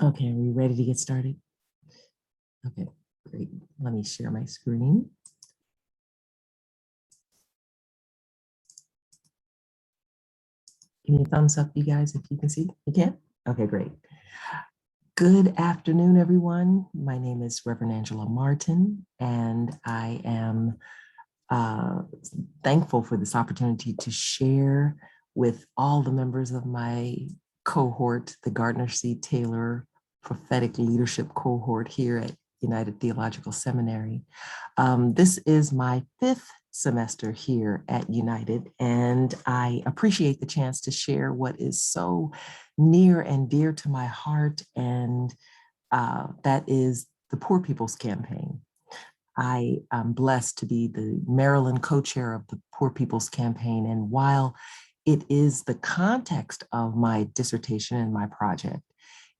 Okay, are we ready to get started? Okay, great. Let me share my screen. Give me a thumbs up, you guys, if you can see. You can? Okay, great. Good afternoon, everyone. My name is Reverend Angela Martin, and I am thankful for this opportunity to share with all the members of my cohort, the Gardner C. Taylor Prophetic Leadership Cohort here at United Theological Seminary. This is my 5th semester here at United, and I appreciate the chance to share what is so near and dear to my heart, and that is the Poor People's Campaign. I am blessed to be the Maryland co-chair of the Poor People's Campaign. And while it is the context of my dissertation and my project,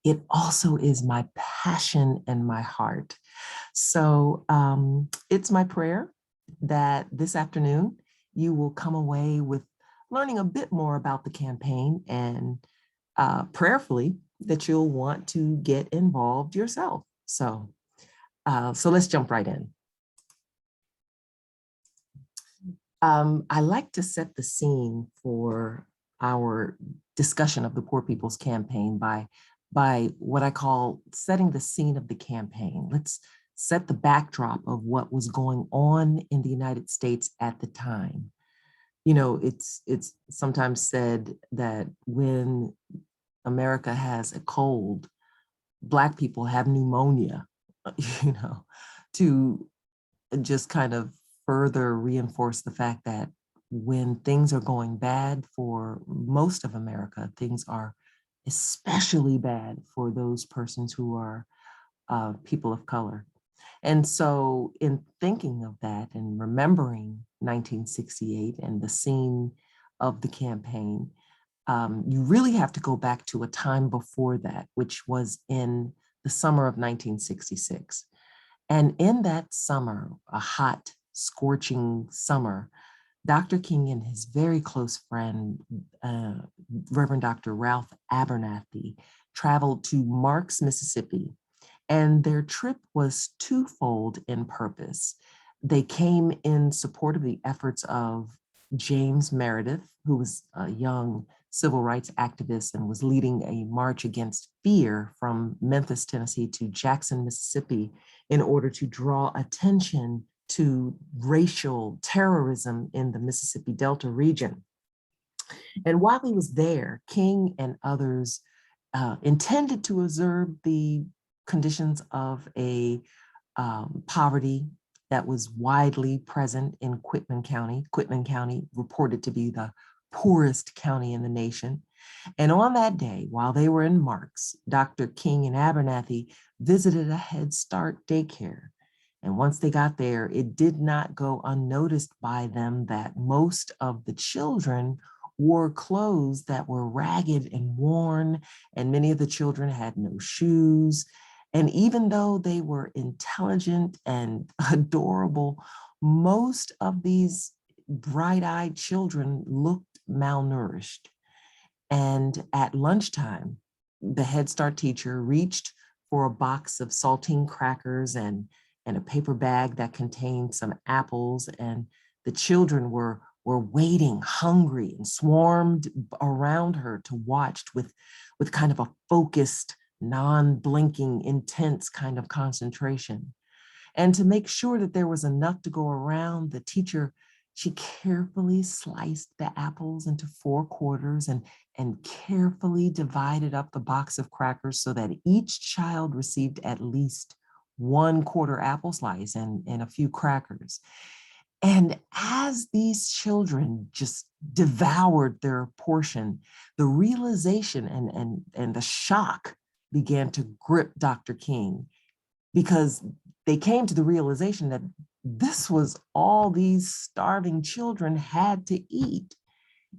it also is my passion and my heart. So it's my prayer that this afternoon you will come away with learning a bit more about the campaign, and prayerfully that you'll want to get involved yourself. So let's jump right in. I like to set the scene for our discussion of the Poor People's Campaign by what I call setting the scene of the campaign. Let's set the backdrop of what was going on in the United States at the time. You know, it's sometimes said that when America has a cold, Black people have pneumonia, you know, to just kind of further reinforce the fact that when things are going bad for most of America, things are especially bad for those persons who are people of color. And so in thinking of that and remembering 1968 and the scene of the campaign, you really have to go back to a time before that, which was in the summer of 1966. And in that summer, a hot, scorching summer, Dr. King and his very close friend, Reverend Dr. Ralph Abernathy, traveled to Marks, Mississippi. And their trip was twofold in purpose. They came in support of the efforts of James Meredith, who was a young civil rights activist and was leading a march against fear from Memphis, Tennessee to Jackson, Mississippi, in order to draw attention to racial terrorism in the Mississippi Delta region. And while he was there, King and others intended to observe the conditions of a poverty that was widely present in Quitman County. Quitman County reported to be the poorest county in the nation. And on that day, while they were in Marks, Dr. King and Abernathy visited a Head Start daycare. And once they got there, it did not go unnoticed by them that most of the children wore clothes that were ragged and worn, and many of the children had no shoes. And even though they were intelligent and adorable, most of these bright-eyed children looked malnourished. And at lunchtime, the Head Start teacher reached for a box of saltine crackers and a paper bag that contained some apples, and the children were waiting, hungry, and swarmed around her to watch with kind of a focused, non-blinking, intense kind of concentration. And to make sure that there was enough to go around, the teacher, she carefully sliced the apples into 4 quarters and carefully divided up the box of crackers so that each child received at least 1/4 apple slice and a few crackers. And as these children just devoured their portion, the realization and the shock began to grip Dr. King, because they came to the realization that this was all these starving children had to eat.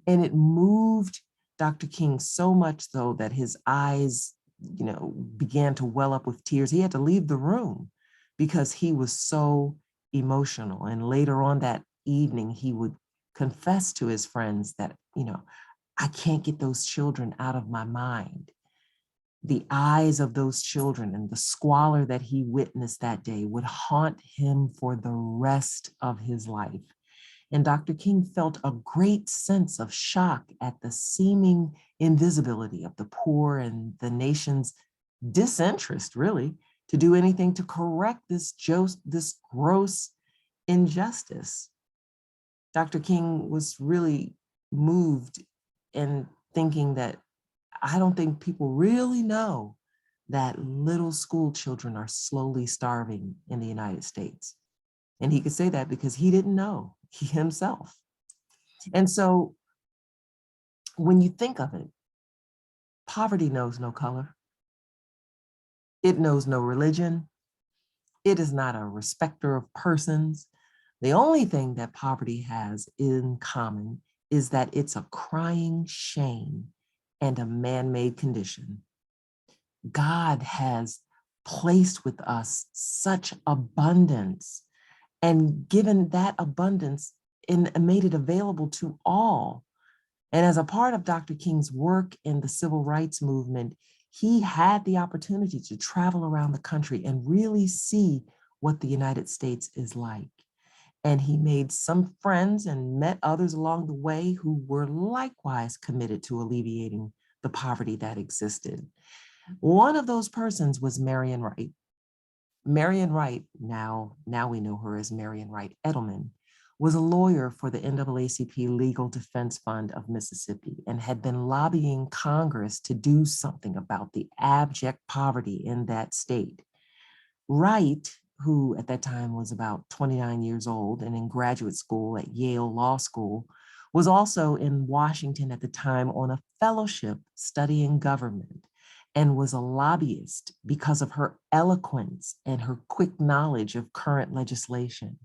And it moved Dr. King so much so that his eyes, began to well up with tears. He had to leave the room because he was so emotional. And later on that evening, he would confess to his friends that, I can't get those children out of my mind. the eyes of those children and the squalor that he witnessed that day would haunt him for the rest of his life. And Dr. King felt a great sense of shock at the seeming invisibility of the poor and the nation's disinterest, really, to do anything to correct this gross injustice. Dr. King was really moved in thinking that I don't think people really know that little school children are slowly starving in the United States. And he could say that because he didn't know, he himself. And so when you think of it, poverty knows no color. It knows no religion. It is not a respecter of persons. The only thing that poverty has in common is that it's a crying shame and a man-made condition. God has placed with us such abundance and given that abundance and made it available to all. And as a part of Dr. King's work in the civil rights movement, he had the opportunity to travel around the country and really see what the United States is like. And he made some friends and met others along the way who were likewise committed to alleviating the poverty that existed. One of those persons was Marian Wright. Marian Wright, now we know her as Marian Wright Edelman, was a lawyer for the NAACP Legal Defense Fund of Mississippi and had been lobbying Congress to do something about the abject poverty in that state. Wright, who at that time was about 29 years old and in graduate school at Yale Law School, was also in Washington at the time on a fellowship studying government and was a lobbyist because of her eloquence and her quick knowledge of current legislation.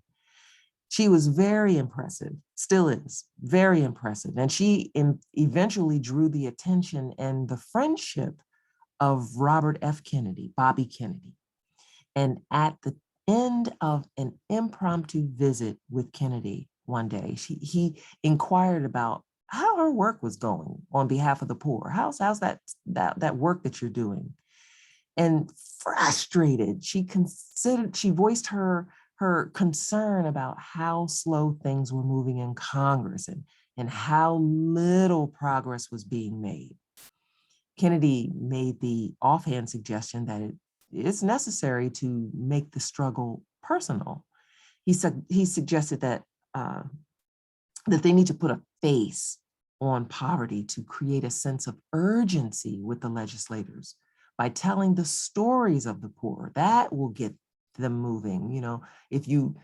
She was very impressive, still is very impressive. And she eventually drew the attention and the friendship of Robert F. Kennedy, Bobby Kennedy. And at the end of an impromptu visit with Kennedy one day, he inquired about how her work was going on behalf of the poor. How's that work that you're doing? And frustrated, she voiced her concern about how slow things were moving in Congress and how little progress was being made. Kennedy made the offhand suggestion that it's necessary to make the struggle personal. He suggested that they need to put a face on poverty to create a sense of urgency with the legislators by telling the stories of the poor. That will get them moving. You know, if you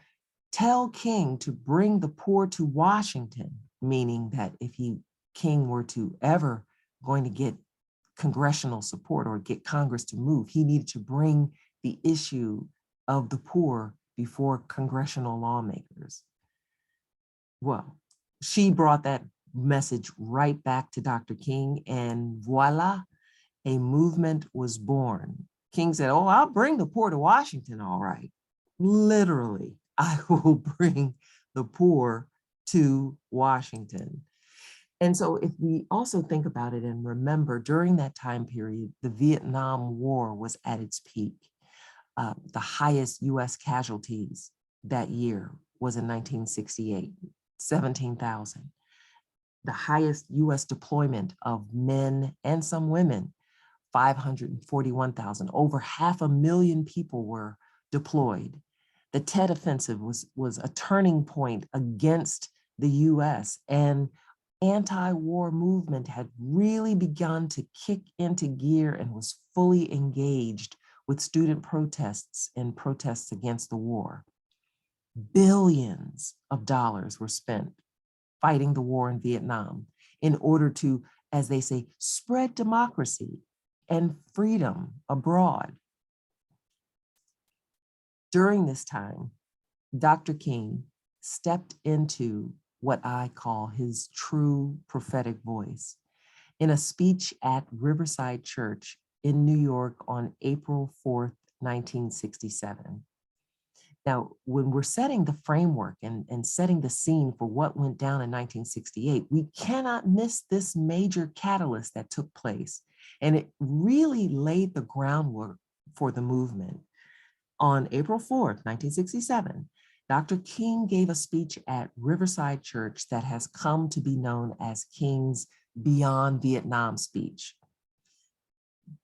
tell King to bring the poor to Washington, meaning that if King were to ever going to get congressional support or get Congress to move, he needed to bring the issue of the poor before congressional lawmakers. Well, she brought that message right back to Dr. King, and voila, a movement was born. King said, oh, I'll bring the poor to Washington, all right. Literally, I will bring the poor to Washington. And so if we also think about it and remember, during that time period, the Vietnam War was at its peak. The highest US casualties that year was in 1968, 17,000. The highest US deployment of men and some women, 541,000. Over 500,000 people were deployed. The Tet Offensive was a turning point against the US, and anti-war movement had really begun to kick into gear and was fully engaged with student protests and protests against the war. Billions of dollars were spent fighting the war in Vietnam in order to, as they say, spread democracy and freedom abroad. During this time, Dr. King stepped into what I call his true prophetic voice in a speech at Riverside Church in New York on April 4th, 1967. Now, when we're setting the framework and setting the scene for what went down in 1968, we cannot miss this major catalyst that took place And it really laid the groundwork for the movement. On April 4th, 1967, Dr. King gave a speech at Riverside Church that has come to be known as King's Beyond Vietnam speech.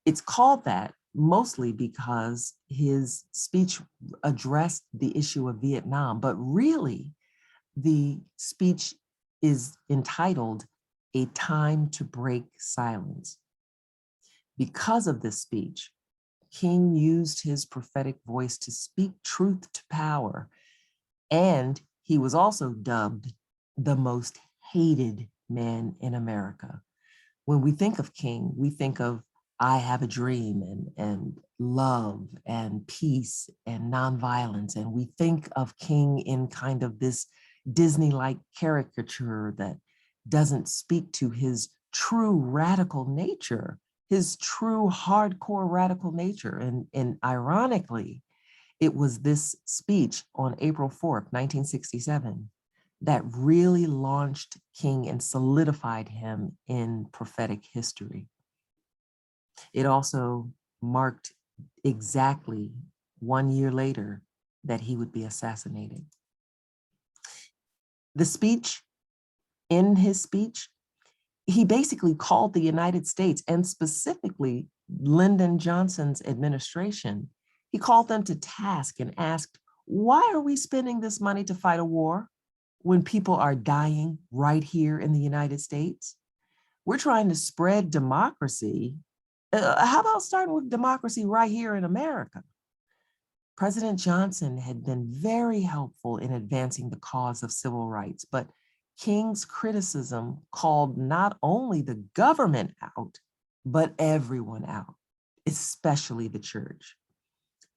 It's called that mostly because his speech addressed the issue of Vietnam, but really the speech is entitled A Time to Break Silence. Because of this speech, King used his prophetic voice to speak truth to power, and he was also dubbed the most hated man in America. When we think of King, we think of I have a dream and love and peace and nonviolence. And we think of King in kind of this Disney-like caricature that doesn't speak to his true radical nature, his true hardcore radical nature. And ironically, it was this speech on April 4th, 1967, that really launched King and solidified him in prophetic history. It also marked exactly 1 year later that he would be assassinated. In his speech, he basically called the United States, and specifically Lyndon Johnson's administration, he called them to task and asked, why are we spending this money to fight a war when people are dying right here in the United States? We're trying to spread democracy. How about starting with democracy right here in America? President Johnson had been very helpful in advancing the cause of civil rights, but King's criticism called not only the government out, but everyone out, especially the church.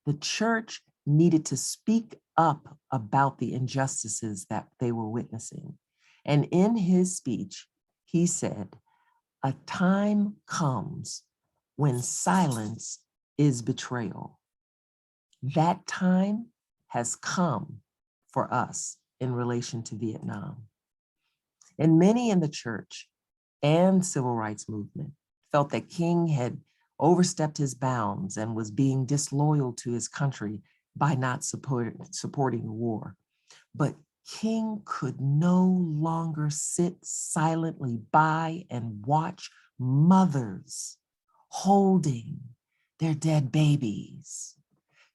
The church needed to speak up about the injustices that they were witnessing. And in his speech, he said, a time comes when silence is betrayal. That time has come for us in relation to Vietnam. And many in the church and civil rights movement felt that King had overstepped his bounds and was being disloyal to his country by not supporting the war. But King could no longer sit silently by and watch mothers holding their dead babies,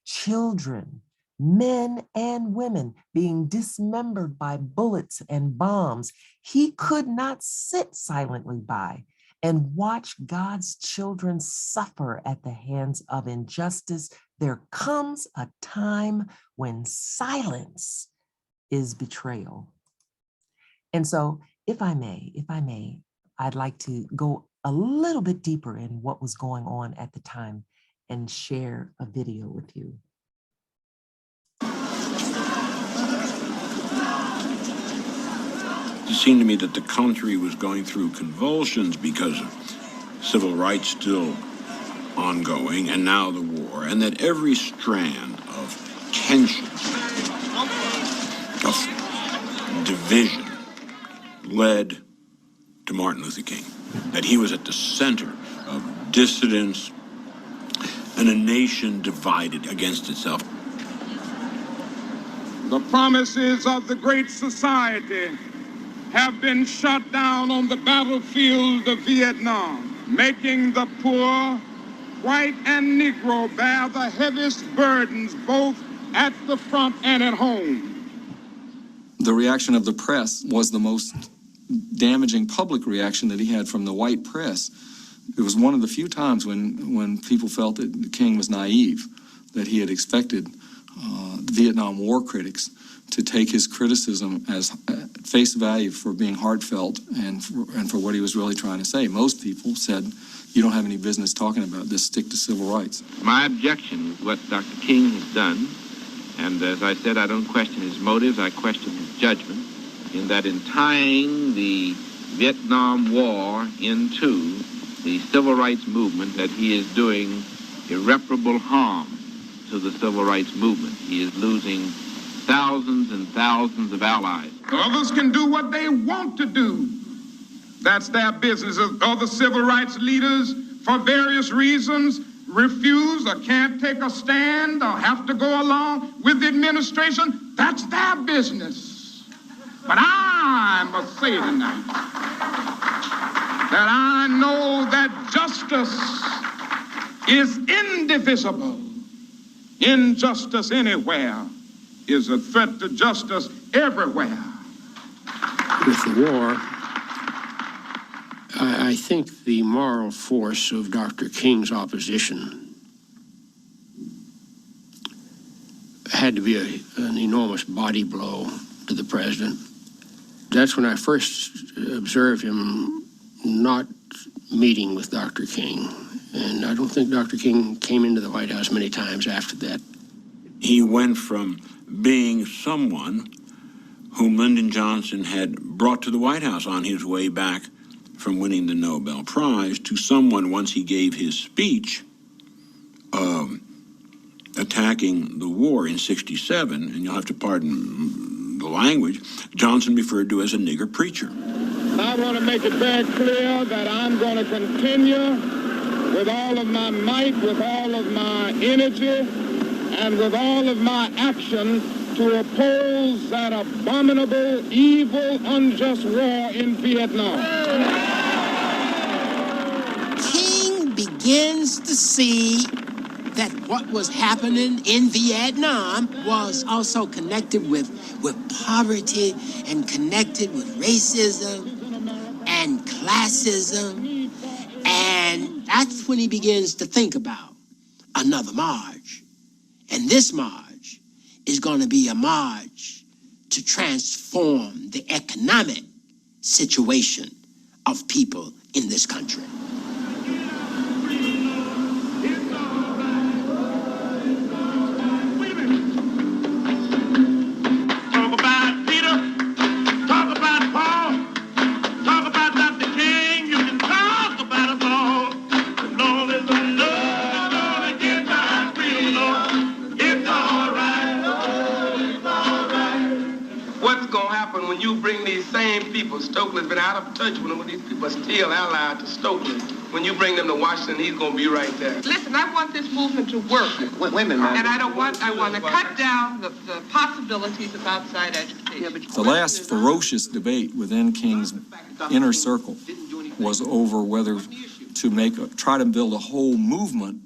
children, men and women being dismembered by bullets and bombs. He could not sit silently by and watch God's children suffer at the hands of injustice. There comes a time when silence is betrayal. And so, if I may, I'd like to go a little bit deeper in what was going on at the time and share a video with you. It seemed to me that the country was going through convulsions because of civil rights still ongoing, and now the war, and that every strand of tension, of division, led to Martin Luther King, that he was at the center of dissidence and a nation divided against itself. The promises of the Great Society have been shot down on the battlefield of Vietnam, making the poor, white and Negro, bear the heaviest burdens both at the front and at home. The reaction of the press was the most damaging public reaction that he had from the white press. It was one of the few times when people felt that King was naive, that he had expected the Vietnam War critics to take his criticism as face value for being heartfelt and for what he was really trying to say. Most people said, you don't have any business talking about this, stick to civil rights. My objection is what Dr. King has done, and as I said, I don't question his motives, I question his judgment, in that in tying the Vietnam War into the civil rights movement, that he is doing irreparable harm to the civil rights movement. He is losing thousands and thousands of allies. Others can do what they want to do. That's their business. Other civil rights leaders for various reasons, refuse or can't take a stand or have to go along with the administration, that's their business. But I must say tonight that I know that justice is indivisible. Injustice anywhere is a threat to justice everywhere. With the war, I think the moral force of Dr. King's opposition had to be an enormous body blow to the president. That's when I first observed him not meeting with Dr. King. And I don't think Dr. King came into the White House many times after that. He went from being someone whom Lyndon Johnson had brought to the White House on his way back from winning the Nobel Prize to someone, once he gave his speech attacking the war in '67, and you'll have to pardon the language, Johnson referred to as a nigger preacher. I want to make it very clear that I'm going to continue with all of my might, with all of my energy, and with all of my action to oppose that abominable, evil, unjust war in Vietnam. King begins to see that what was happening in Vietnam was also connected with poverty and connected with racism and classism. And that's when he begins to think about another march. And this march is going to be a march to transform the economic situation of people in this country. Talk about Peter, talk about Paul, talk about Dr. King, you can talk about us all. As long as I know gonna get my freedom, Lord, it's all right. It's all right. What's going to happen when you bring these same people? Stokely's been out of touch with them, when these people are still allied to Stokely. When you bring them to Washington, he's going to be right there. Listen, I want this movement to work. Wait a minute, man. And I want to cut down the possibilities of outside education. The last ferocious debate within King's inner circle was over whether to try to build a whole movement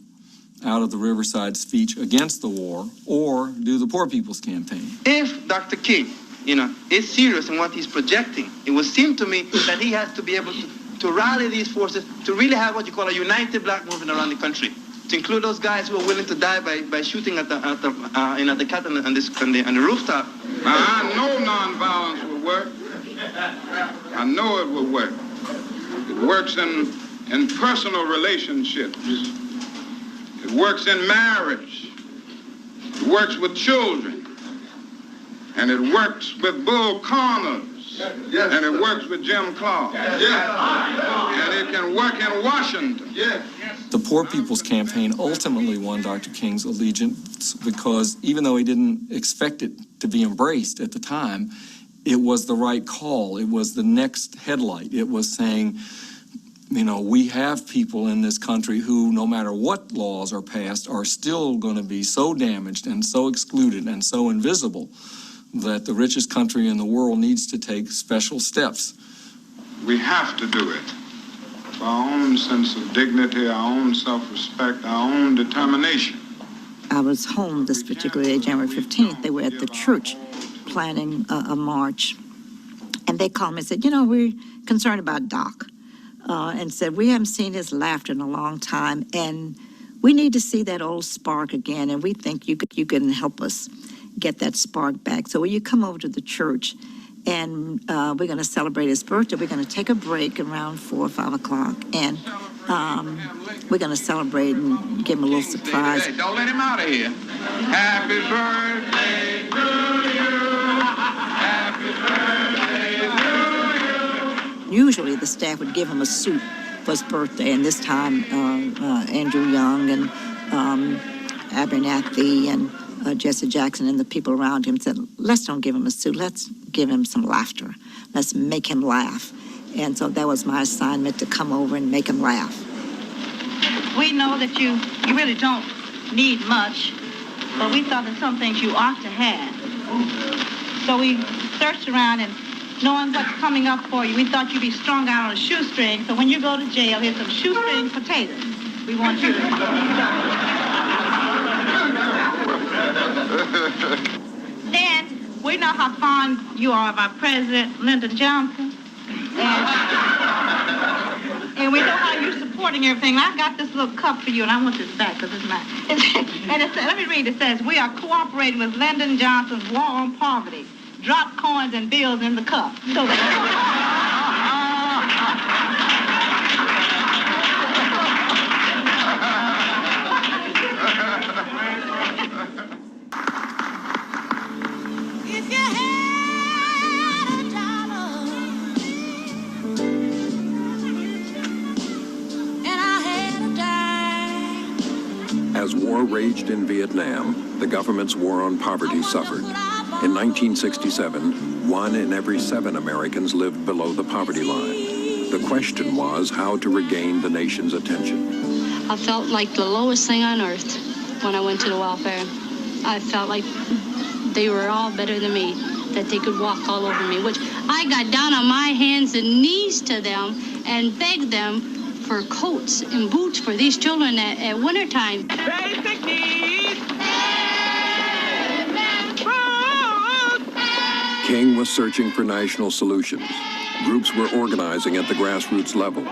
out of the Riverside speech against the war or do the Poor People's Campaign. If Dr. King, is serious in what he's projecting, it would seem to me that he has to be able to rally these forces to really have what you call a united black movement around the country, to include those guys who are willing to die by shooting at the cat on the rooftop. Now, I know nonviolence will work. I know it will work. It works in personal relationships. It works in marriage. It works with children. And it works with Bull Corners. Yes. And it works with Jim Clark. Yes. And it can work in Washington. Yes. The Poor People's Campaign ultimately won Dr. King's allegiance because even though he didn't expect it to be embraced at the time, it was the right call. It was the next headlight. It was saying, we have people in this country who, no matter what laws are passed, are still going to be so damaged and so excluded and so invisible that the richest country in the world needs to take special steps. We have to do it for our own sense of dignity, our own self-respect, our own determination. I was home this particular day, January 15th. They were at the church planning a march. And they called me and said, we're concerned about Doc. And said, we haven't seen his laughter in a long time. And we need to see that old spark again. And we think you can help us get that spark back. So will you come over to the church? And we're going to celebrate his birthday. We're going to take a break around 4 or 5 o'clock. And we're going to celebrate and give him a little surprise. Hey, don't let him out of here. Happy birthday to you. Happy birthday to you. Usually the staff would give him a suit for his birthday. And this time, Andrew Young and Abernathy and Jesse Jackson and the people around him said, let's don't give him a suit. Let's give him some laughter. Let's make him laugh. And so that was my assignment, to come over and make him laugh. We know that you really don't need much, but we thought that some things you ought to have. So we searched around, and knowing what's coming up for you, we thought you'd be strung out on a shoestring. So when you go to jail, here's some shoestring potatoes. We want you to... Then, we know how fond you are of our president, Lyndon Johnson. And we know how you're supporting everything. I've got this little cup for you, and I want this back because it's mine. And it says, let me read. It says, we are cooperating with Lyndon Johnson's war on poverty. Drop coins and bills in the cup. So If you had a dollar and I had a dime. As war raged in Vietnam, the government's war on poverty suffered. In 1967, 1 in every 7 Americans lived below the poverty line. The question was how to regain the nation's attention. I felt like the lowest thing on earth when I went to the welfare. I felt like they were all better than me, that they could walk all over me, which I got down on my hands and knees to them and begged them for coats and boots for these children at wintertime. Basic needs. King was searching for national solutions. Groups were organizing at the grassroots level.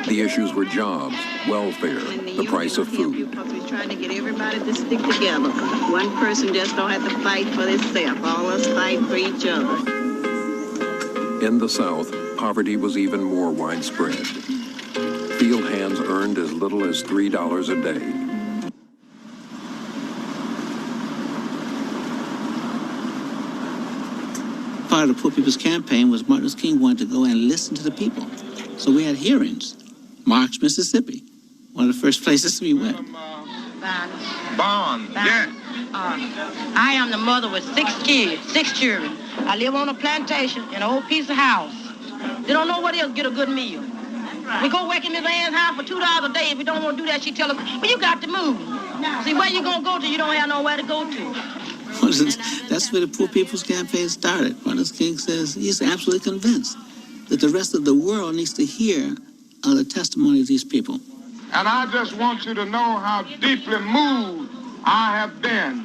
The issues were jobs, welfare, the price of food. We're trying to get everybody to stick together. One person just don't have to fight for themselves. All of us fight for each other. In the South, poverty was even more widespread. Field hands earned as little as $3 a day. Part of the Poor People's Campaign was Martin Luther King wanted to go and listen to the people. So we had hearings. Marks, Mississippi, one of the first places we went. Bond. Yeah. I am the mother with 6 kids, 6 children. I live on a plantation in an old piece of house. They don't know what else get a good meal. We go work in Miss Ann's house for $2 a day. If we don't want to do that, she tell us, well, you got to move. See, where you going to go to, you don't have nowhere to go to. That's where the Poor People's Campaign started. Martin Luther King says he's absolutely convinced that the rest of the world needs to hear the testimony of these people. And I just want you to know how deeply moved I have been.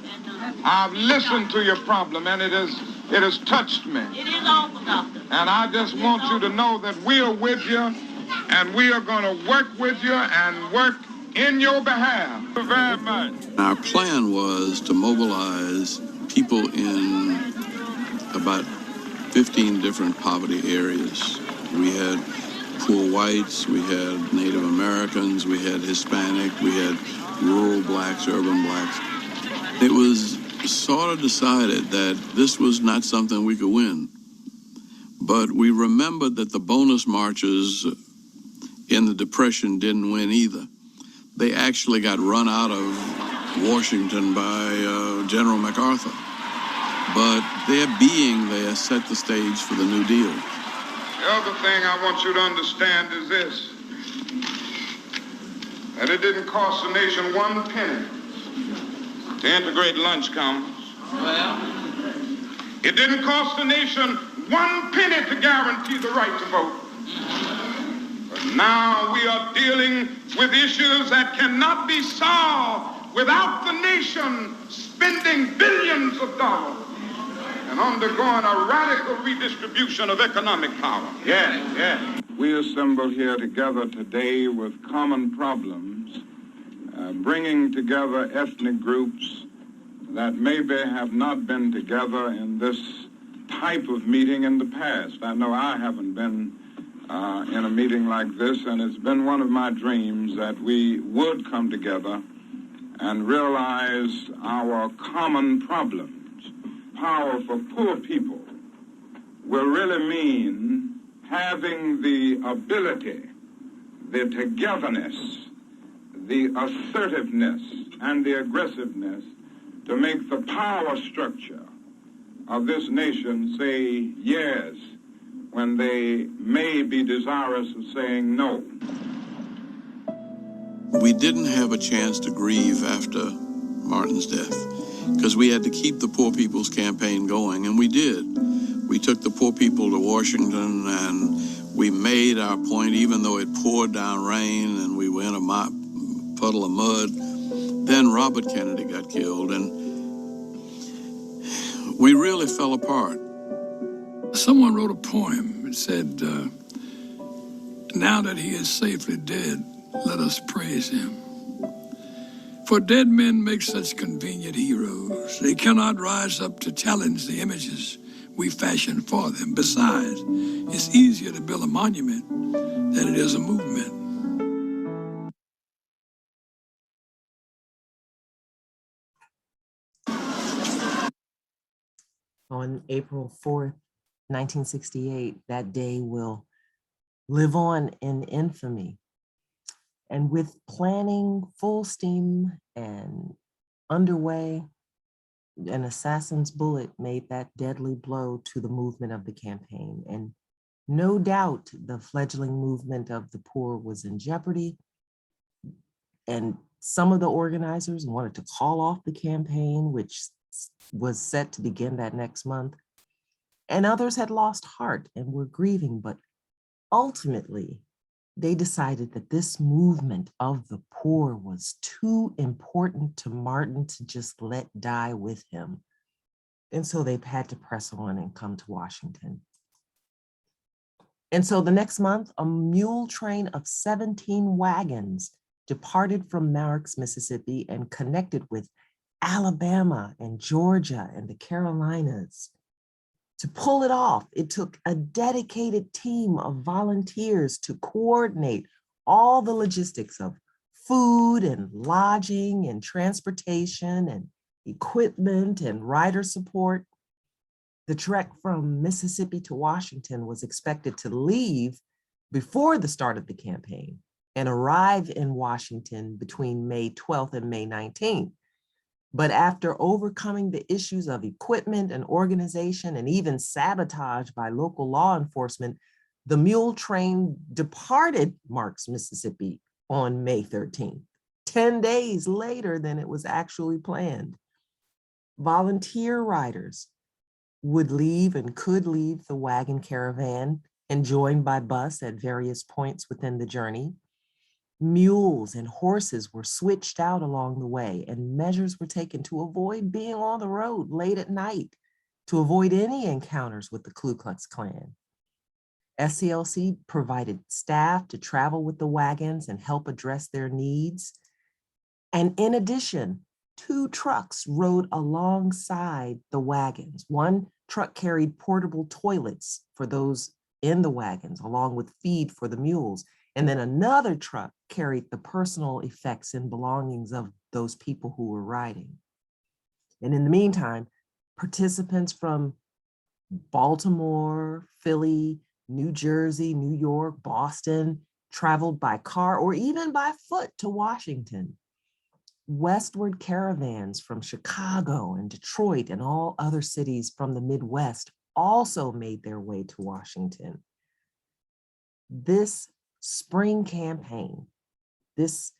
I've listened to your problem, and it has touched me. It is awful, Doctor. And I just want you to know that we are with you, and we are going to work with you and work in your behalf. Thank you very much. Our plan was to mobilize people in about 15 different poverty areas. We had poor whites, we had Native Americans, we had Hispanic, we had rural blacks, urban blacks. It was sort of decided that this was not something we could win. But we remembered that the bonus marches in the Depression didn't win either. They actually got run out of Washington by General MacArthur. But their being there set the stage for the New Deal. The other thing I want you to understand is this, that it didn't cost the nation 1 penny to integrate lunch counters. It didn't cost the nation 1 penny to guarantee the right to vote. But now we are dealing with issues that cannot be solved without the nation spending billions of dollars and undergoing a radical redistribution of economic power. We assemble here together today with common problems, bringing together ethnic groups that maybe have not been together in this type of meeting in the past. I know I haven't been in a meeting like this, and it's been one of my dreams that we would come together and realize our common problems. Power for poor people will really mean having the ability, the togetherness, the assertiveness, and the aggressiveness to make the power structure of this nation say yes when they may be desirous of saying no. We didn't have a chance to grieve after Martin's death because we had to keep the Poor People's Campaign going, and we did. We took the poor people to Washington, and we made our point, even though it poured down rain and we were in a puddle of mud. Then Robert Kennedy got killed, and we really fell apart. Someone wrote a poem. It said, now that he is safely dead, let us praise him. For dead men make such convenient heroes. They cannot rise up to challenge the images we fashion for them. Besides, it's easier to build a monument than it is a movement. On April 4th, 1968, that day will live on in infamy. And with planning full steam and underway, an assassin's bullet made that deadly blow to the movement of the campaign. And no doubt the fledgling movement of the poor was in jeopardy. And some of the organizers wanted to call off the campaign, which was set to begin that next month. And others had lost heart and were grieving, but ultimately, they decided that this movement of the poor was too important to Martin to just let die with him. And so they had to press on and come to Washington. And so the next month, a mule train of 17 wagons departed from Marks, Mississippi, and connected with Alabama and Georgia and the Carolinas. To pull it off, it took a dedicated team of volunteers to coordinate all the logistics of food and lodging and transportation and equipment and rider support. The trek from Mississippi to Washington was expected to leave before the start of the campaign and arrive in Washington between May 12th and May 19th. But after overcoming the issues of equipment and organization and even sabotage by local law enforcement, the mule train departed Marks, Mississippi on May 13th, 10 days later than it was actually planned. Volunteer riders would leave and could leave the wagon caravan and join by bus at various points within the journey. Mules and horses were switched out along the way, and measures were taken to avoid being on the road late at night, to avoid any encounters with the Ku Klux Klan. SCLC provided staff to travel with the wagons and help address their needs. And in addition, 2 trucks rode alongside the wagons. One truck carried portable toilets for those in the wagons, along with feed for the mules. And then another truck carried the personal effects and belongings of those people who were riding. And in the meantime, participants from Baltimore, Philly, New Jersey, New York, Boston traveled by car or even by foot to Washington. Westward caravans from Chicago and Detroit and all other cities from the Midwest also made their way to Washington. This spring campaign, this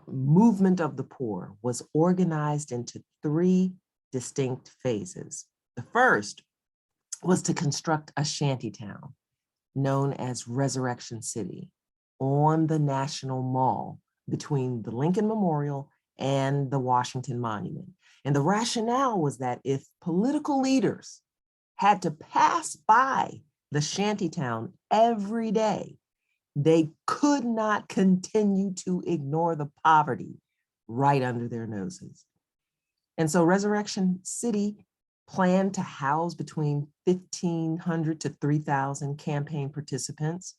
movement of the poor was organized into 3 distinct phases. The first was to construct a shantytown known as Resurrection City on the National Mall between the Lincoln Memorial and the Washington Monument. And the rationale was that if political leaders had to pass by the shantytown every day, they could not continue to ignore the poverty right under their noses. And so Resurrection City planned to house between 1,500 to 3,000 campaign participants,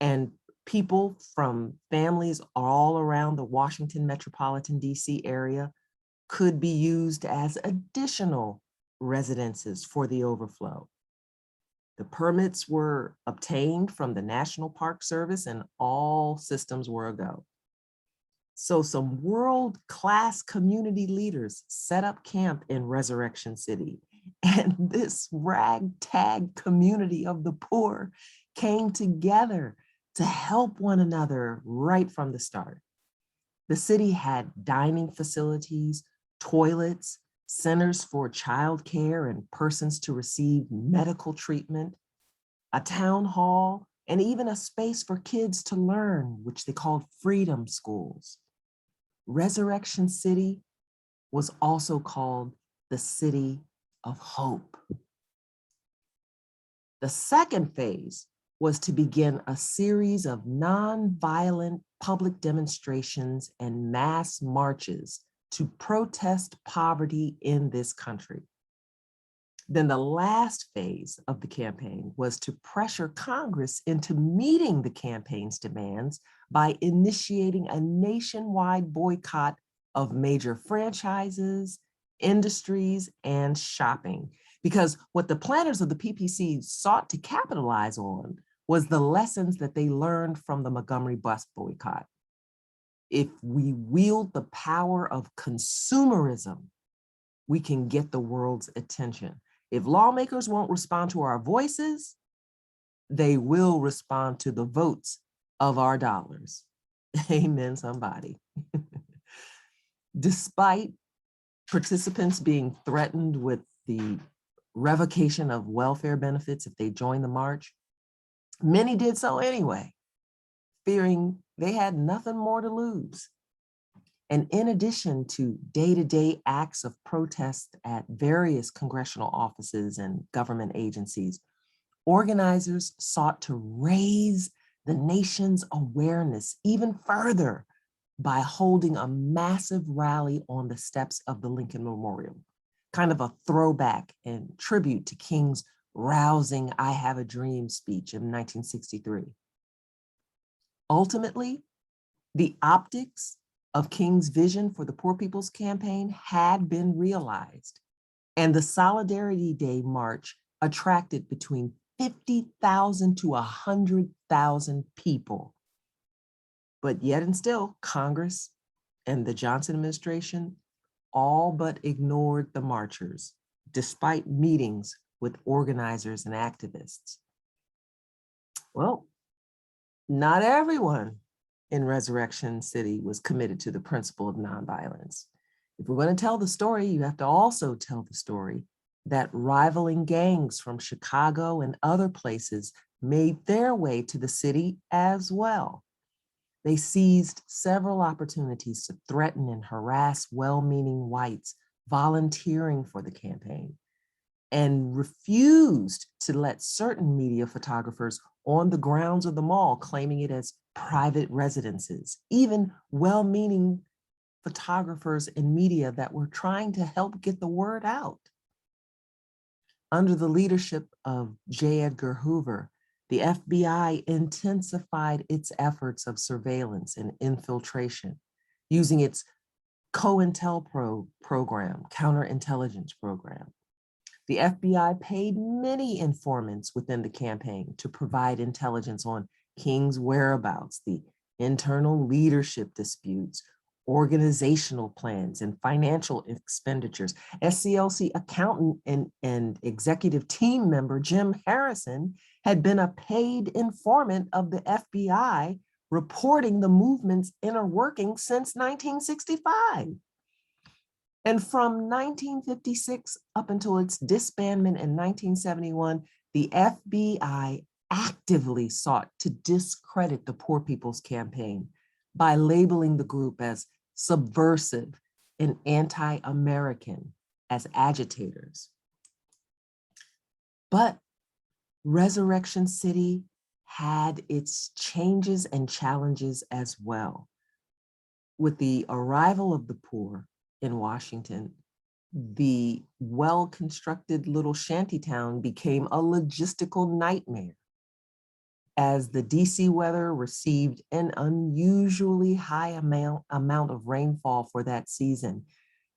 and people from families all around the Washington metropolitan DC area could be used as additional residences for the overflow. The permits were obtained from the National Park Service and all systems were a go. So some world-class community leaders set up camp in Resurrection City, and this ragtag community of the poor came together to help one another right from the start. The city had dining facilities, toilets, centers for childcare and persons to receive medical treatment, a town hall, and even a space for kids to learn, which they called freedom schools. Resurrection City was also called the City of Hope. The second phase was to begin a series of nonviolent public demonstrations and mass marches to protest poverty in this country. Then the last phase of the campaign was to pressure Congress into meeting the campaign's demands by initiating a nationwide boycott of major franchises, industries, and shopping. Because what the planners of the PPC sought to capitalize on was the lessons that they learned from the Montgomery bus boycott. If we wield the power of consumerism, we can get the world's attention. If lawmakers won't respond to our voices, they will respond to the votes of our dollars. Amen, somebody. Despite participants being threatened with the revocation of welfare benefits if they joined the march, many did so anyway, fearing they had nothing more to lose. And in addition to day-to-day acts of protest at various congressional offices and government agencies, organizers sought to raise the nation's awareness even further by holding a massive rally on the steps of the Lincoln Memorial, kind of a throwback and tribute to King's rousing "I Have a Dream" speech in 1963. Ultimately, the optics of King's vision for the Poor People's Campaign had been realized, and the Solidarity Day March attracted between 50,000 to 100,000 people. But yet and still, Congress and the Johnson administration all but ignored the marchers, despite meetings with organizers and activists. Well, not everyone in Resurrection City was committed to the principle of nonviolence. If we're going to tell the story, you have to also tell the story that rivaling gangs from Chicago and other places made their way to the city as well. They seized several opportunities to threaten and harass well-meaning whites volunteering for the campaign, and refused to let certain media photographers on the grounds of the mall, claiming it as private residences, even well-meaning photographers and media that were trying to help get the word out. Under the leadership of J. Edgar Hoover, the FBI intensified its efforts of surveillance and infiltration, using its COINTELPRO program, counterintelligence program. The FBI paid many informants within the campaign to provide intelligence on King's whereabouts, the internal leadership disputes, organizational plans, and financial expenditures. SCLC accountant and executive team member Jim Harrison had been a paid informant of the FBI, reporting the movement's inner workings since 1965. And from 1956 up until its disbandment in 1971, the FBI actively sought to discredit the Poor People's Campaign by labeling the group as subversive and anti-American, as agitators. But Resurrection City had its changes and challenges as well. With the arrival of the poor in Washington, the well-constructed little shantytown became a logistical nightmare, as the DC weather received an unusually high amount of rainfall for that season.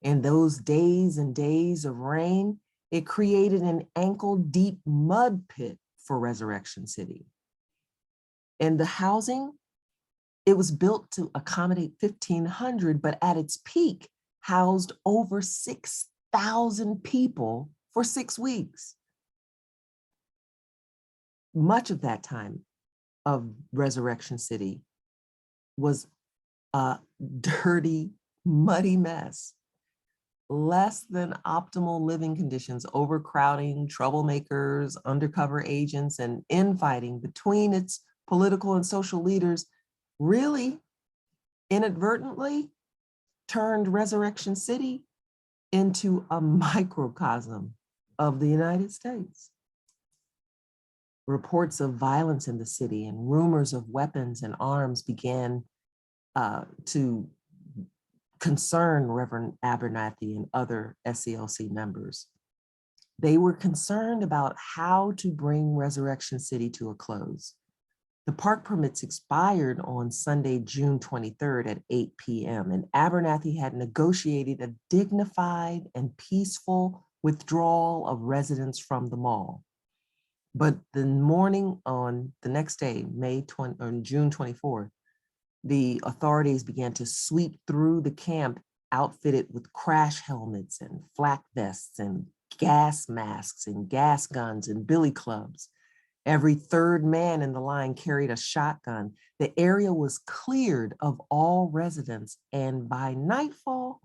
In those days and days of rain, it created an ankle-deep mud pit for Resurrection City. And the housing, it was built to accommodate 1,500, but at its peak, housed over 6,000 people for 6 weeks. Much of that time, of Resurrection City was a dirty, muddy mess. Less than optimal living conditions, overcrowding, troublemakers, undercover agents, and infighting between its political and social leaders really inadvertently turned Resurrection City into a microcosm of the United States. Reports of violence in the city and rumors of weapons and arms began to concern Reverend Abernathy and other SCLC members. They were concerned about how to bring Resurrection City to a close. The park permits expired on Sunday, June 23rd at 8 p.m. and Abernathy had negotiated a dignified and peaceful withdrawal of residents from the mall. But the morning on the next day, June 24th, the authorities began to sweep through the camp outfitted with crash helmets and flak vests and gas masks and gas guns and billy clubs. Every third man in the line carried a shotgun. The area was cleared of all residents, and by nightfall,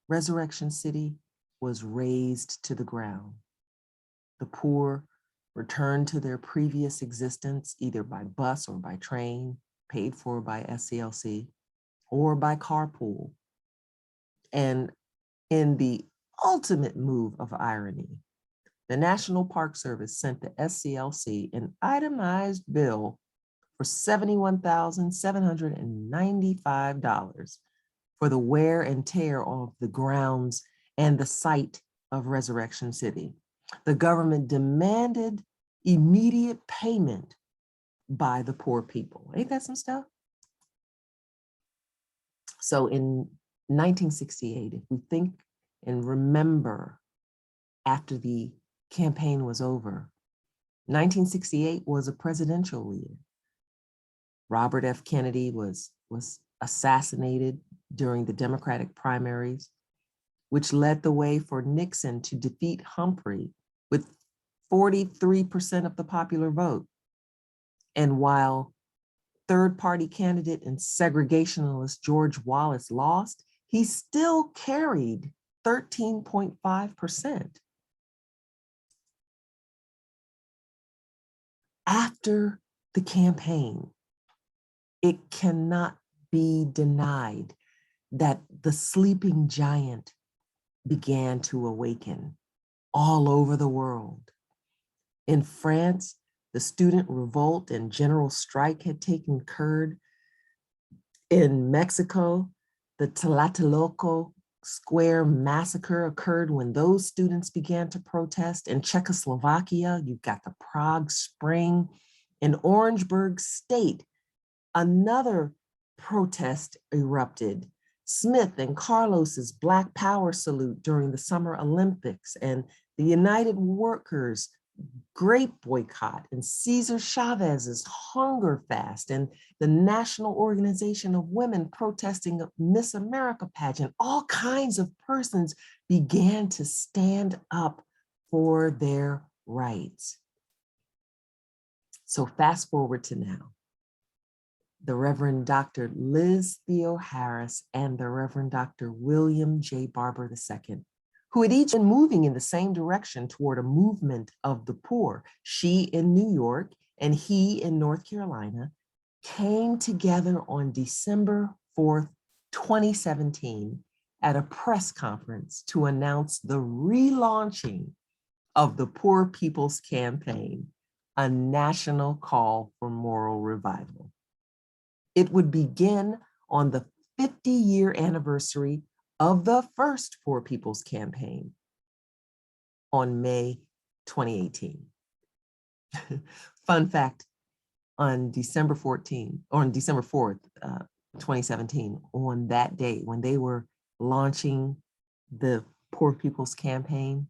Resurrection City was razed to the ground. The poor returned to their previous existence, either by bus or by train, paid for by SCLC, or by carpool. And in the ultimate move of irony, the National Park Service sent the SCLC an itemized bill for $71,795 for the wear and tear of the grounds and the site of Resurrection City. The government demanded immediate payment by the poor people. Ain't that some stuff? So in 1968, if we think and remember after the campaign was over, 1968 was a presidential year. Robert F. Kennedy was assassinated during the Democratic primaries, which led the way for Nixon to defeat Humphrey with 43% of the popular vote. And while third-party candidate and segregationalist George Wallace lost, he still carried 13.5%. After the campaign, it cannot be denied that the sleeping giant began to awaken all over the world. In France, the student revolt and general strike had taken curd. In Mexico, the Tlatelolco Square massacre occurred when those students began to protest. In Czechoslovakia, you've got the Prague Spring. In Orangeburg State, another protest erupted. Smith and Carlos's Black Power salute during the Summer Olympics, and the United Workers' grape boycott, and Cesar Chavez's hunger fast, and the National Organization of Women protesting a Miss America pageant. All kinds of persons began to stand up for their rights. So fast forward to now. The Reverend Dr. Liz Theo Harris and the Reverend Dr. William J. Barber II, who had each been moving in the same direction toward a movement of the poor. She in New York and he in North Carolina, came together on December 4th, 2017 at a press conference to announce the relaunching of the Poor People's Campaign, a national call for moral revival. It would begin on the 50-year anniversary of the first Poor People's Campaign on May 2018. Fun fact, on December 4th, 2017, on that day when they were launching the Poor People's Campaign,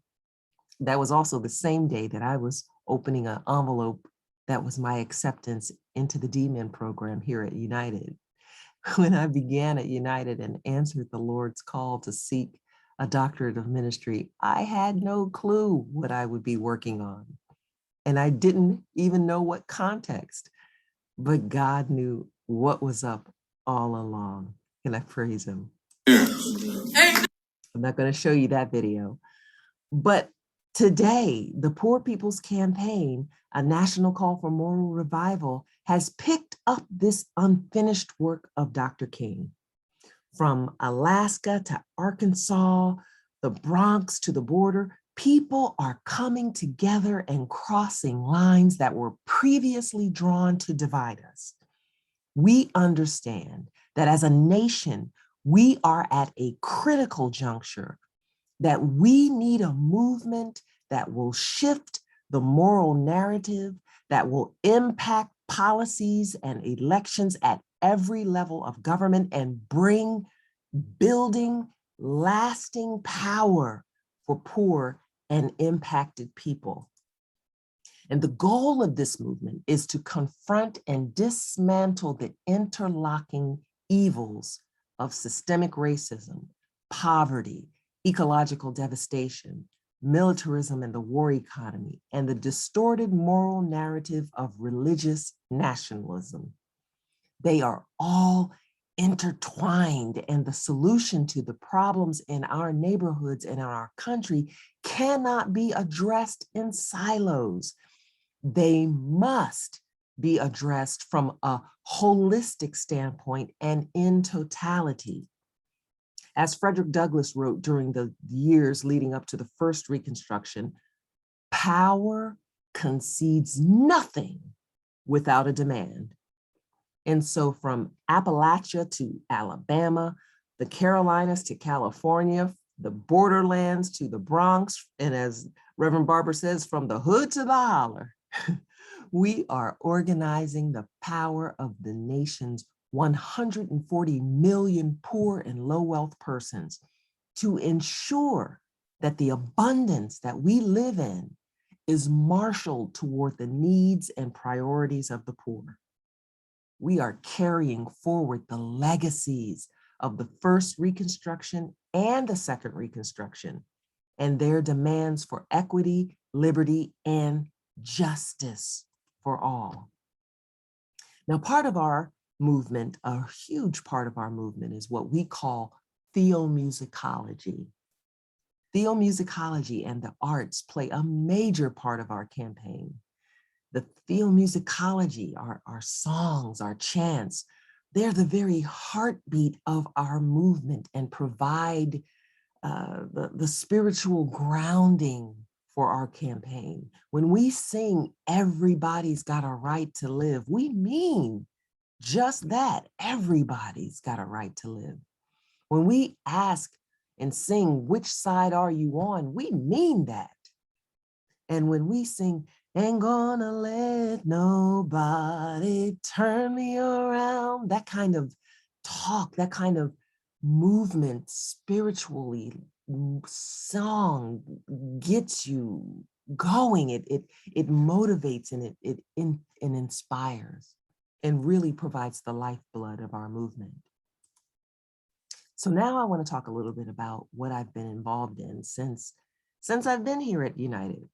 that was also the same day that I was opening an envelope that was my acceptance into the D-Min program here at United. When I began at United and answered the Lord's call to seek a doctorate of ministry, I had no clue what I would be working on. And I didn't even know what context but God knew what was up all along. Can I praise him? I'm not going to show you that video. But today, the Poor People's Campaign, a national call for moral revival, has picked up this unfinished work of Dr. King. From Alaska to Arkansas, the Bronx to the border, people are coming together and crossing lines that were previously drawn to divide us. We understand that as a nation, we are at a critical juncture, that we need a movement that will shift the moral narrative, that will impact policies and elections at every level of government and bring building lasting power for poor and impacted people. And the goal of this movement is to confront and dismantle the interlocking evils of systemic racism, poverty, ecological devastation, militarism and the war economy, and the distorted moral narrative of religious nationalism. They are all intertwined, and the solution to the problems in our neighborhoods and in our country cannot be addressed in silos. They must be addressed from a holistic standpoint and in totality. As Frederick Douglass wrote during the years leading up to the first Reconstruction, power concedes nothing without a demand. And so from Appalachia to Alabama, the Carolinas to California, the borderlands to the Bronx, and as Reverend Barber says, from the hood to the holler, we are organizing the power of the nation's 140 million poor and low wealth persons to ensure that the abundance that we live in is marshaled toward the needs and priorities of the poor. We are carrying forward the legacies of the first Reconstruction and the second Reconstruction, and their demands for equity, liberty, and justice for all. Now, part of our movement, a huge part of our movement, is what we call theomusicology. Theomusicology and the arts play a major part of our campaign. The theomusicology, our songs, our chants, they're the very heartbeat of our movement and provide the spiritual grounding for our campaign. When we sing, everybody's got a right to live, we mean just that, everybody's got a right to live. When we ask and sing, which side are you on, we mean that. And when we sing, ain't gonna let nobody turn me around, that kind of talk, that kind of movement spiritually, song gets you going. It motivates and it inspires and really provides the lifeblood of our movement. So now I want to talk a little bit about what I've been involved in since I've been here at United.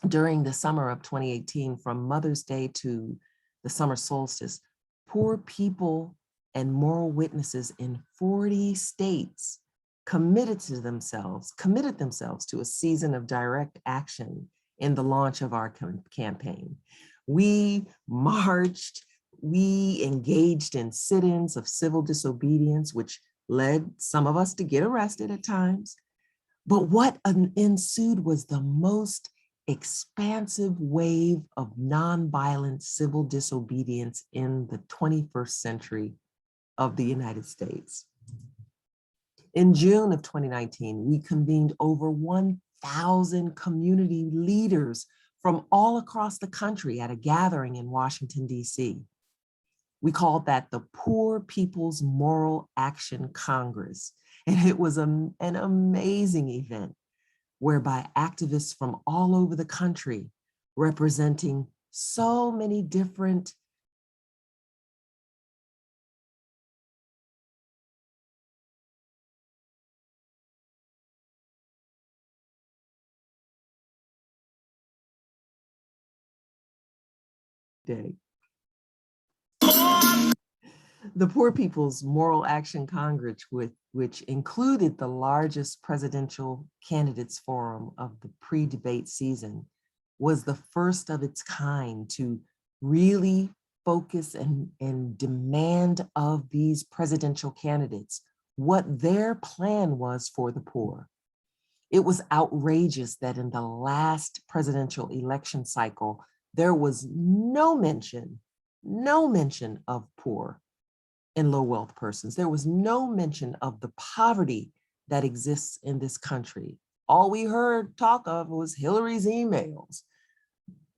During the summer of 2018, from Mother's Day to the summer solstice, poor people and moral witnesses in 40 states committed themselves to a season of direct action in the launch of our campaign. We marched, we engaged in sit-ins of civil disobedience, which led some of us to get arrested at times. But what ensued was the most expansive wave of nonviolent civil disobedience in the 21st century of the United States. In June of 2019, we convened over 1,000 community leaders from all across the country at a gathering in Washington, D.C. We called that the Poor People's Moral Action Congress. And it was an amazing event whereby activists from all over the country, representing so many different day. The Poor People's Moral Action Congress, which included the largest presidential candidates forum of the pre-debate season, was the first of its kind to really focus and demand of these presidential candidates what their plan was for the poor. It was outrageous that in the last presidential election cycle, there was no mention of poor and low wealth persons. There was no mention of the poverty that exists in this country. All we heard talk of was Hillary's emails,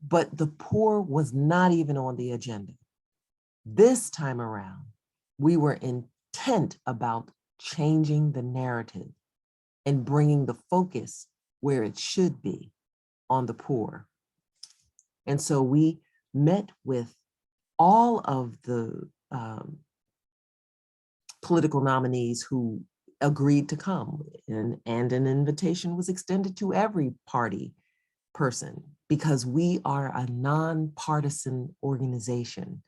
but the poor was not even on the agenda. This time around, we were intent about changing the narrative and bringing the focus where it should be, on the poor. And so we met with all of the political nominees who agreed to come, and an invitation was extended to every party person, because we are a nonpartisan organization.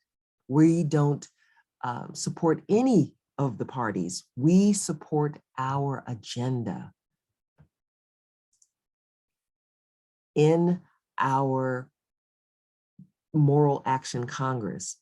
We don't support any of the parties. We support our agenda. In our Moral Action Congress,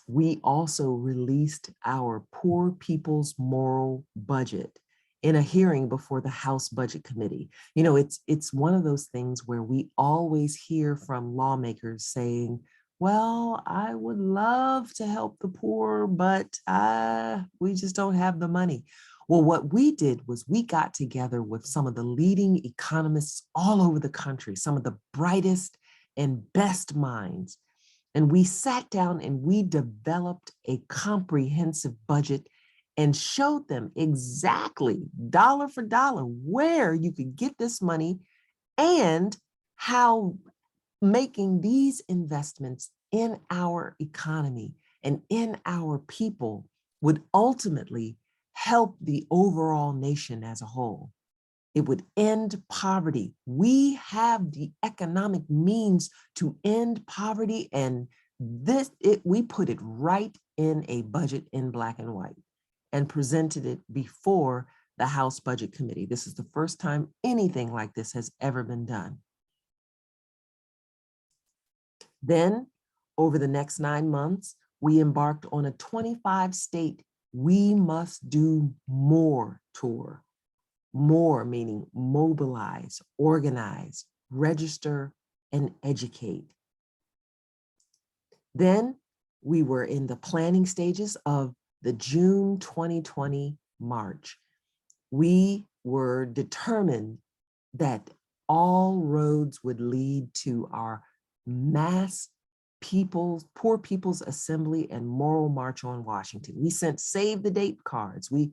we also released our Poor People's Moral Budget in a hearing before the House Budget Committee. You know, it's one of those things where we always hear from lawmakers saying, well, I would love to help the poor, but we just don't have the money. Well, what we did was we got together with some of the leading economists all over the country, some of the brightest and best minds. And we sat down and we developed a comprehensive budget and showed them exactly dollar for dollar where you could get this money and how making these investments in our economy and in our people would ultimately help the overall nation as a whole. It would end poverty. We have the economic means to end poverty, and we put it right in a budget in black and white and presented it before the House Budget Committee. This is the first time anything like this has ever been done. Then, over the next 9 months, we embarked on a 25-state We Must Do More tour. More meaning mobilize, organize, register, and educate. Then we were in the planning stages of the June 2020 March. We were determined that all roads would lead to our mass Poor People's Assembly and Moral March on Washington. We sent save the date cards. We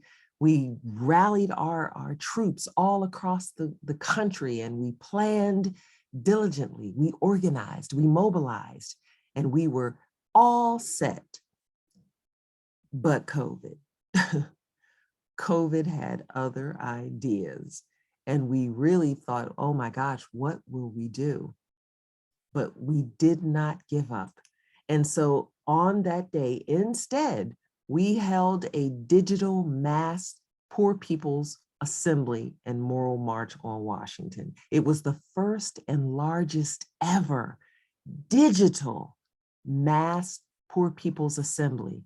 rallied our troops all across the country, and we planned diligently. We organized, we mobilized, and we were all set. But COVID. COVID had other ideas, and we really thought, oh my gosh, what will we do? But we did not give up. And so on that day, instead, we held a digital mass Poor People's Assembly and Moral March on Washington. It was the first and largest ever digital mass Poor People's Assembly.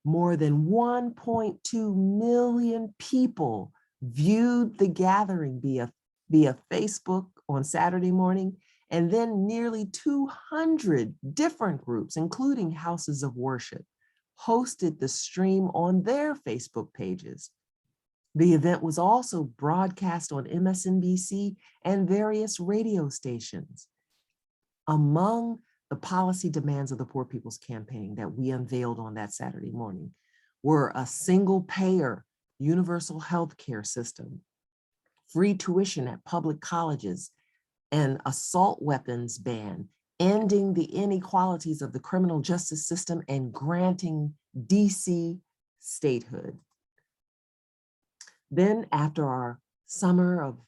More than 1.2 million people viewed the gathering via Facebook on Saturday morning, and then nearly 200 different groups, including houses of worship, hosted the stream on their Facebook pages. The event was also broadcast on MSNBC and various radio stations. Among the policy demands of the Poor People's Campaign that we unveiled on that Saturday morning were a single-payer universal health care system, free tuition at public colleges, an assault weapons ban, ending the inequalities of the criminal justice system, and granting DC statehood. Then, after our summer of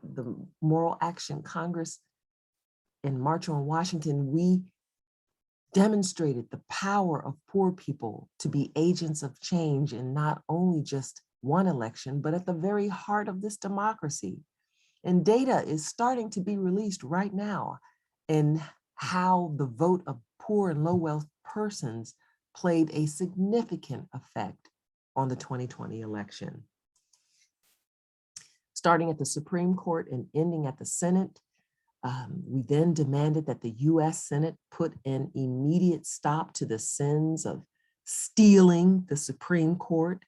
the Moral Action Congress and March on Washington, we demonstrated the power of poor people to be agents of change in not only just one election, but at the very heart of this democracy. And data is starting to be released right now in how the vote of poor and low wealth persons played a significant effect on the 2020 election. Starting at the Supreme Court and ending at the Senate, we then demanded that the US Senate put an immediate stop to the sins of stealing the Supreme Court,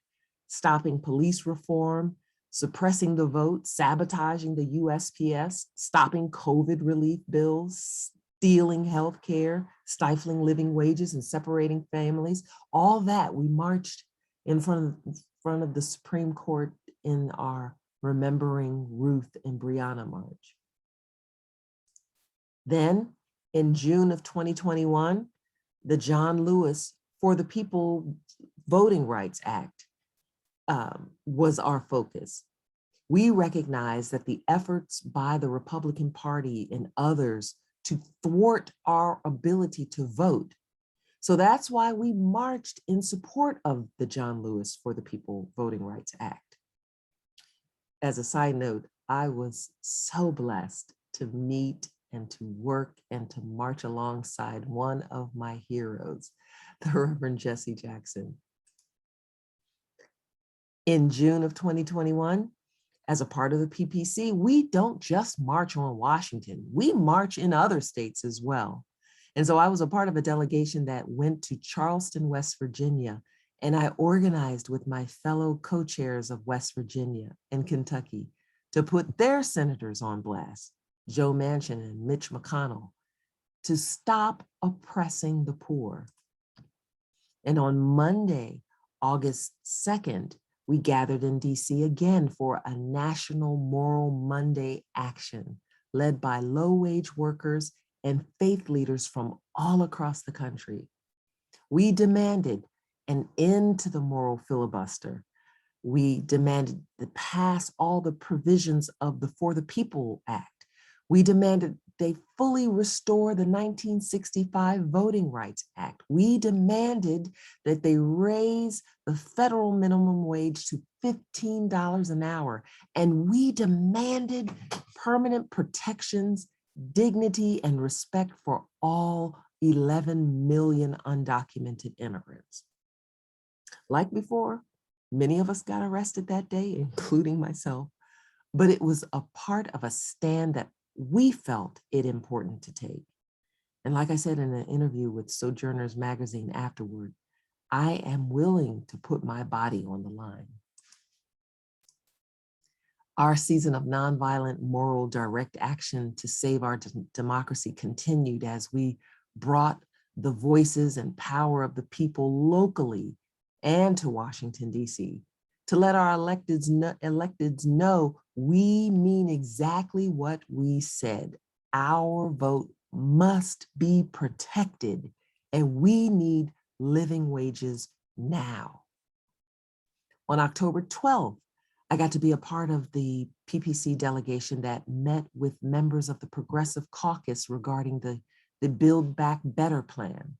stopping police reform, suppressing the vote, sabotaging the USPS, stopping COVID relief bills, stealing healthcare, stifling living wages, and separating families. All that we marched in front of the Supreme Court in our Remembering Ruth and Breonna March. Then in June of 2021, the John Lewis For the People Voting Rights Act was our focus. We recognize that the efforts by the Republican Party and others to thwart our ability to vote. So that's why we marched in support of the John Lewis For the People Voting Rights Act. As a side note, I was so blessed to meet and to work and to march alongside one of my heroes, the Reverend Jesse Jackson. In June of 2021, as a part of the PPC, we don't just march on Washington, we march in other states as well. And so I was a part of a delegation that went to Charleston, West Virginia, and I organized with my fellow co-chairs of West Virginia and Kentucky to put their senators on blast, Joe Manchin and Mitch McConnell, to stop oppressing the poor. And on Monday, August 2nd, we gathered in DC again for a National Moral Monday action led by low-wage workers and faith leaders from all across the country. We demanded an end to the moral filibuster. We demanded to pass all the provisions of the For the People Act. We demanded they fully restore the 1965 Voting Rights Act. We demanded that they raise the federal minimum wage to $15 an hour. And we demanded permanent protections, dignity, and respect for all 11 million undocumented immigrants. Like before, many of us got arrested that day, including myself, but it was a part of a stand that we felt it important to take. And like I said in an interview with Sojourners magazine afterward, I am willing to put my body on the line. Our season of nonviolent, moral, direct action to save our democracy continued as we brought the voices and power of the people locally and to Washington, D.C., to let our electeds know we mean exactly what we said. Our vote must be protected, and we need living wages now. On October 12th, I got to be a part of the PPC delegation that met with members of the Progressive Caucus regarding the Build Back Better plan.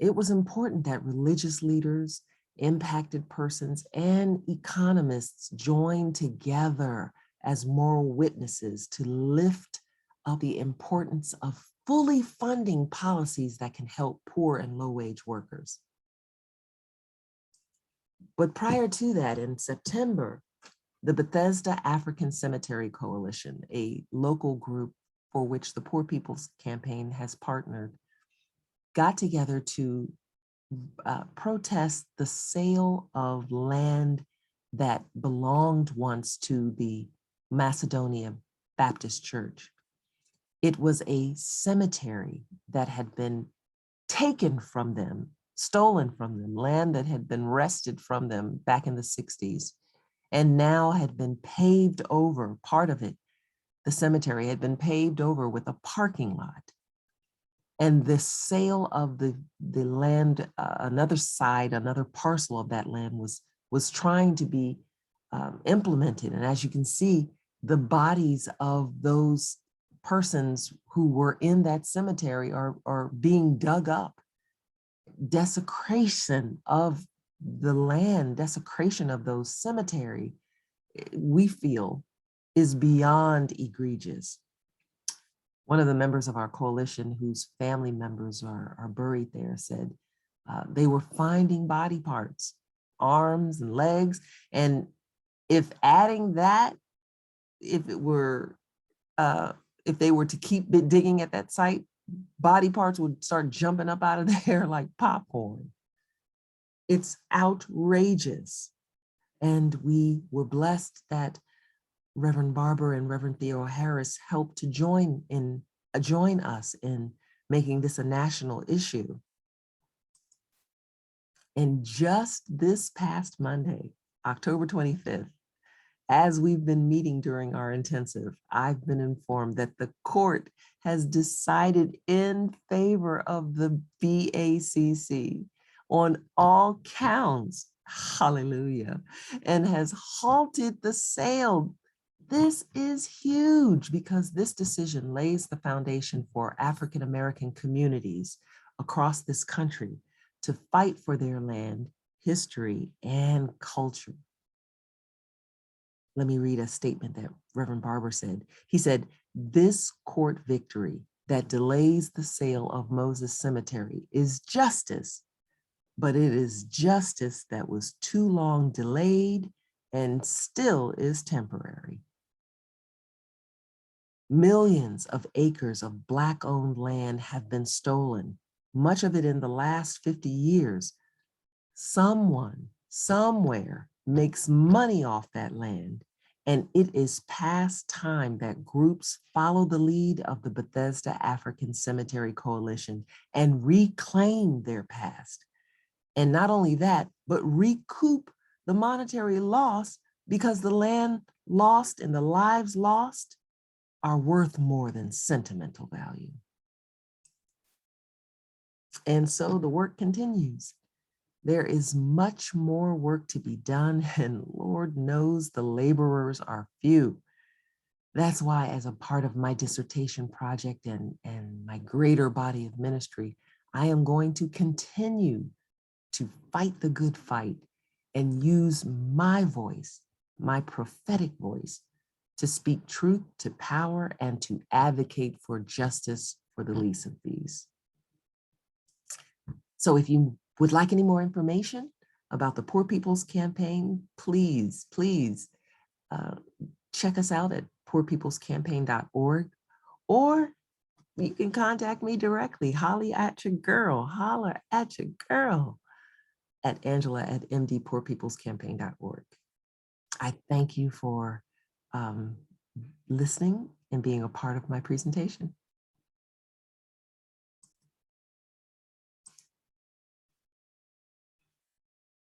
It was important that religious leaders, impacted persons, and economists join together as moral witnesses to lift up the importance of fully funding policies that can help poor and low-wage workers. But prior to that, in September, the Bethesda African Cemetery Coalition, a local group for which the Poor People's Campaign has partnered, got together to protest the sale of land that belonged once to the Macedonia Baptist Church. It was a cemetery that had been taken from them, stolen from them, land that had been wrested from them back in the 60s, and now had been paved over. Part of it, the cemetery, had been paved over with a parking lot. And the sale of the land, another parcel of that land was trying to be implemented. And as you can see, the bodies of those persons who were in that cemetery are being dug up. Desecration of the land, desecration of those cemetery, we feel is beyond egregious. One of the members of our coalition whose family members are buried there said they were finding body parts, arms and legs. And if adding that, if they were to keep digging at that site, body parts would start jumping up out of there like popcorn. It's outrageous. And we were blessed that Reverend Barber and Reverend Theo Harris helped to join us in making this a national issue. And just this past Monday, October 25th, as we've been meeting during our intensive, I've been informed that the court has decided in favor of the BACC on all counts, hallelujah, and has halted the sale. This is huge because this decision lays the foundation for African-American communities across this country to fight for their land, history, and culture. Let me read a statement that Reverend Barber said. He said, "This court victory that delays the sale of Moses Cemetery is justice, but it is justice that was too long delayed and still is temporary. Millions of acres of Black-owned land have been stolen, much of it in the last 50 years. Someone, somewhere, makes money off that land, and it is past time that groups follow the lead of the Bethesda African Cemetery Coalition and reclaim their past. And not only that, but recoup the monetary loss, because the land lost and the lives lost are worth more than sentimental value." And so the work continues. There is much more work to be done, and Lord knows the laborers are few. That's why, as a part of my dissertation project and my greater body of ministry, I am going to continue to fight the good fight and use my voice, my prophetic voice, to speak truth to power and to advocate for justice for the least of these. So if you would like any more information about the Poor People's Campaign, please check us out at poorpeoplescampaign.org, or you can contact me directly, holler at your girl at Angela@mdpoorpeoplescampaign.org. I thank you for listening and being a part of my presentation.